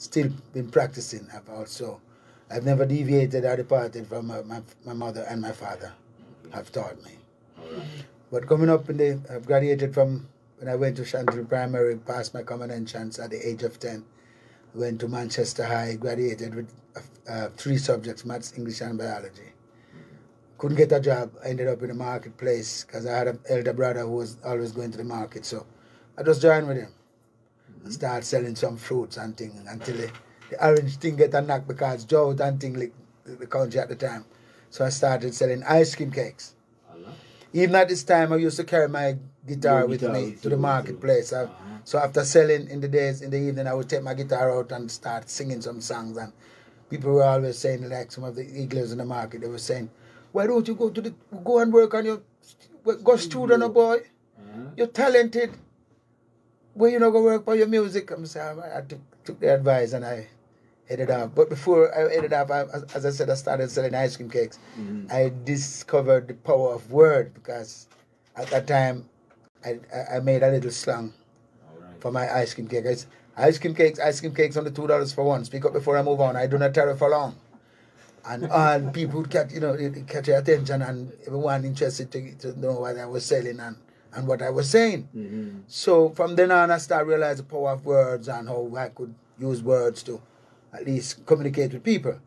still been practicing. I've never deviated or departed from my mother and my father have taught me. All right. But coming up I've graduated from, when I went to Chantilly Primary, passed my common entrance at the age of 10. Went to Manchester High, graduated with 3 subjects, maths, English and biology. Couldn't get a job. I ended up in the marketplace because I had an elder brother who was always going to the market. So I just joined with him and started selling some fruits and things until the orange thing get a knock because drought and thing like the country at the time. So I started selling ice cream cakes. Even at this time, I used to carry my guitar with me to the marketplace. So after selling in the evening, I would take my guitar out and start singing some songs. And people were always saying, like some of the eaglers in the market, they were saying, why don't you go and work on your, go student, boy? You're talented. Why you not go work for your music? I'm saying, I took the advice and I headed off. But before I headed off, as I said, I started selling ice cream cakes. I discovered the power of word because at that time, I made a little slang for my ice cream cake. Ice cream cakes, only $2 for one. Speak up before I move on. I do not tarry for long. And people would catch your attention and everyone interested to know what I was selling and what I was saying. So from then on, I started realizing the power of words and how I could use words to at least communicate with people.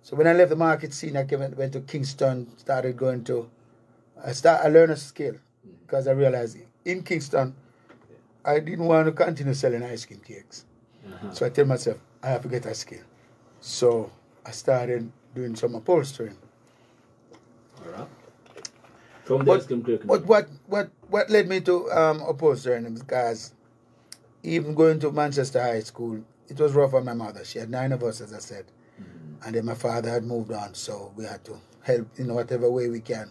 So when I left the market scene, I went to Kingston, started going to, I learned a skill because I realized in Kingston, I didn't want to continue selling ice cream cakes. So I tell myself, I have to get a skill. So I started doing some upholstering. All right. From the ice cream cake. But what led me to upholstering? Because even going to Manchester High School, it was rough on my mother. She had 9 of us, as I said. And then my father had moved on, so we had to help in whatever way we can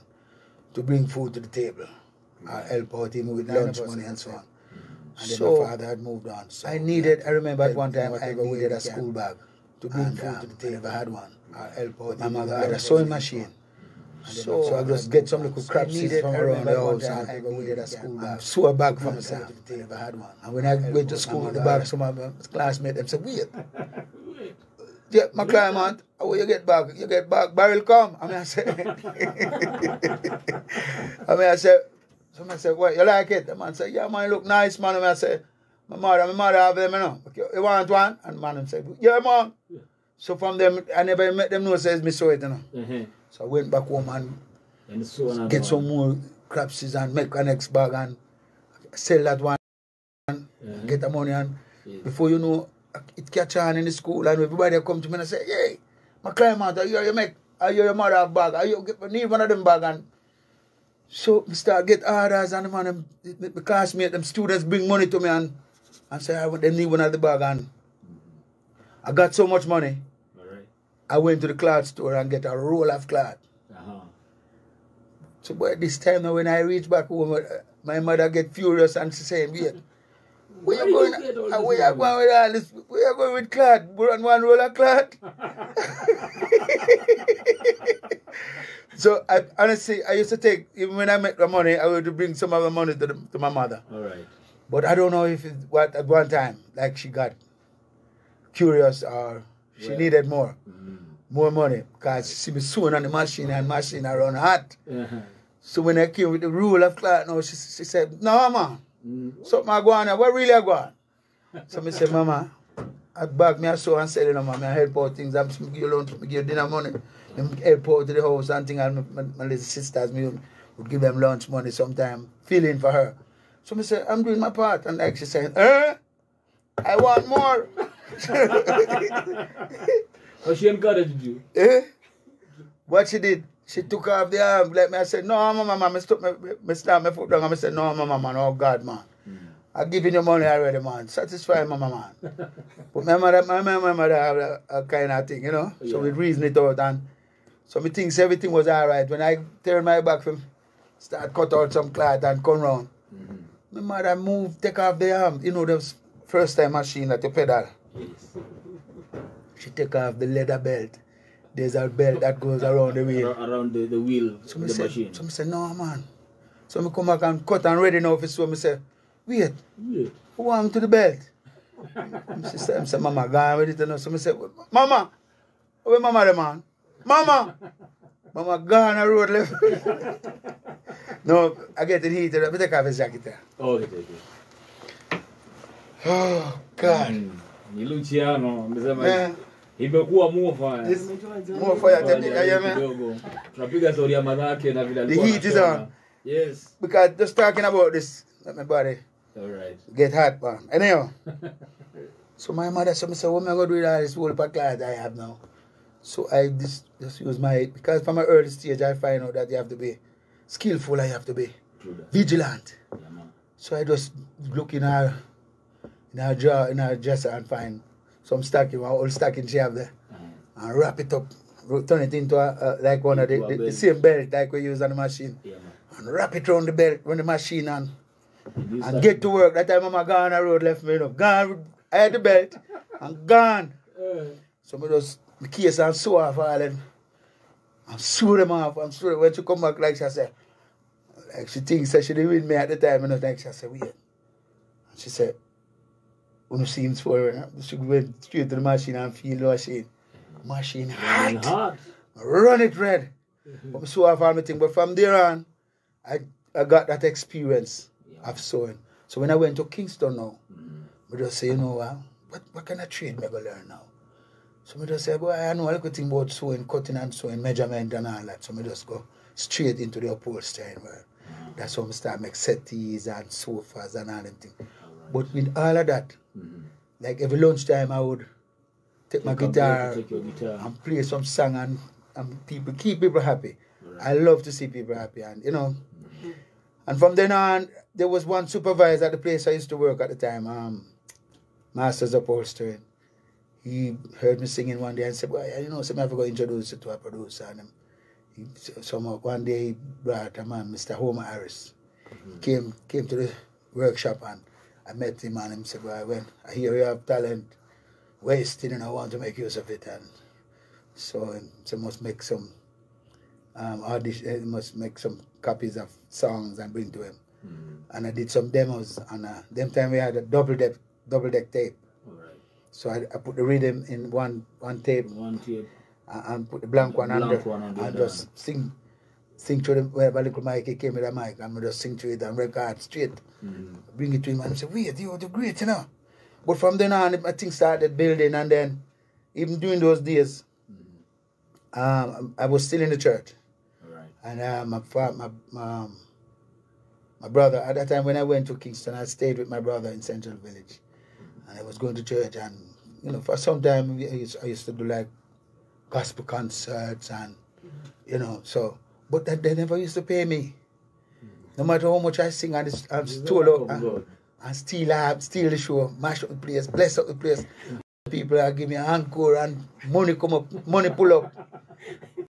to bring food to the table. Help out even with lunch money and so on. And then my father had moved on. So I remember at one time I needed a school bag to bring food to the table. I had one. My mother had a sewing machine. So I just get some little crap from around the house and sew a bag for myself. And when I went to school, the bag, some of my classmates, them said, wait. Yeah, my client, how you get back? You get back, barrel come. I said, somebody said, what, you like it? The man said, yeah, man, look nice, man. I said, my mother have them, you know. You want one? And the man said, yeah, man. So from them, I never met them know says me sew it, you know. So I went back home and get some more crapsies and make an next bag and sell that one, get the money and before you know, it catch on in the school and everybody come to me and say, hey, my client, are you your mother have bag? Are you need one of them bag? And so we start get orders and the classmates, them students bring money to me and say they need one of the bag and I got so much money. I went to the cloth store and get a roll of cloth. So but this time now when I reach back home, my mother get furious and she saying, wait, where you going with all this? Where you going with cloth? On one roll of cloth? So honestly, I used to take, even when I make the money, I would bring some of the money to my mother. All right. But I don't know if at one time, like she got curious or she needed more money because she was sewing on the machine and machine around hot. So when I came with the roll of cloth, now she said, no, man, something I go on there, what really I go on? So I said, Mama, I bag me a sew and sell it, Mama, I help out things, I give you loan, I give dinner money, I help out to the house and things, and my little sisters, me would give them lunch money sometime, feeling for her. So I said, I'm doing my part, and like she said, I want more. How she encouraged you? What she did, she took off the arm, like me, I said, no, Mama, I stamp my foot down, and I said, no, Mama, no, God, man. I'm giving you money already, man. Satisfy Mama, man. But my mother have a kind of thing, you know? So we reason it out, and so me thinks everything was all right. When I turn my back from, start cut out some cloth and come round, my mother moved, take off the arm. You know, the first time machine that you pedal. Yes. She take off the leather belt. There's a belt that goes around the wheel. Around the wheel of the machine. So I said, no, man. So I come back and cut and ready now for so I said, wait, who want to the belt? She said, Mama, gone with it. And so I said, Mama, where Mama the man? Mama! Mama gone on the road left. No, I get it heated. Let me take off his jacket there. Oh, okay, okay. Oh, God. Ni Luciano, Yeah. imekuwa mufa. This more fire than me, yeah, man. Tunapiga story ya manake na vile The alikuwa heat is anasema. on. Yes. Because just talking about this, let my body All right. get hot, man. Anyhow, so my mother said, what am I going to do with all this whole pack class I have now? So I just use my, because from an early stage I find out that you have to be skillful, I have to be vigilant. Yeah, man. So I just look in her drawer, in her dresser and find some stocking, my old stocking she have there, and wrap it up, turn it into like one of the same belt like we use on the machine. Yeah, man. And wrap it around the belt on the machine and get to work. That time Mama gone on the road, left me enough. Gone, I had the belt and gone. So I just the case and sew off all them. And sew them off and sew them. When she come back, like she said, like she thinks that she didn't win me at the time, and like she said, wait. And she said, when you see him for she went straight to the machine and feel the machine. Machine hot. Run it red. But I sew off all my thing. But from there on, I got that experience of sewing. So when I went to Kingston now, I just say, you know what kind of trade am I going to learn now? So I just say, boy, I know a little thing about sewing, cutting and sewing, measurement and all that. So I just go straight into the upholstery world. That's how I start make settees and sofas and all them things. But with all of that, like every lunchtime I would take my guitar and play some song and people keep people happy. Right. I love to see people happy, and you know. And from then on, there was one supervisor at the place I used to work at the time, Masters Upholstery. He heard me singing one day and said, well, you know, so I have to go introduce you to a producer. And one day he brought a man, Mr. Homer Harris. Came to the workshop and I met him and he said, well, I hear you have talent wasting and I want to make use of it. And so must make some must make some copies of songs and bring to him. And I did some demos, and them time we had a double deck tape. Right. So I put the rhythm in one tape. One tape. And put the blank one under. And just sing through the wherever little mic he came with a mic, and I just sing through it and record straight. Bring it to him and say, wait, you're great, you know. But from then on, I think started building, and then even during those days, I was still in the church. Right. And my brother, at that time when I went to Kingston, I stayed with my brother in Central Village. And I was going to church, and, you know, for some time I used to do like gospel concerts and, you know, so, but they never used to pay me. No matter how much I sing and stole out and steal the show, mash up the place, bless up the place. People are giving me an encore and money come up, money pull up.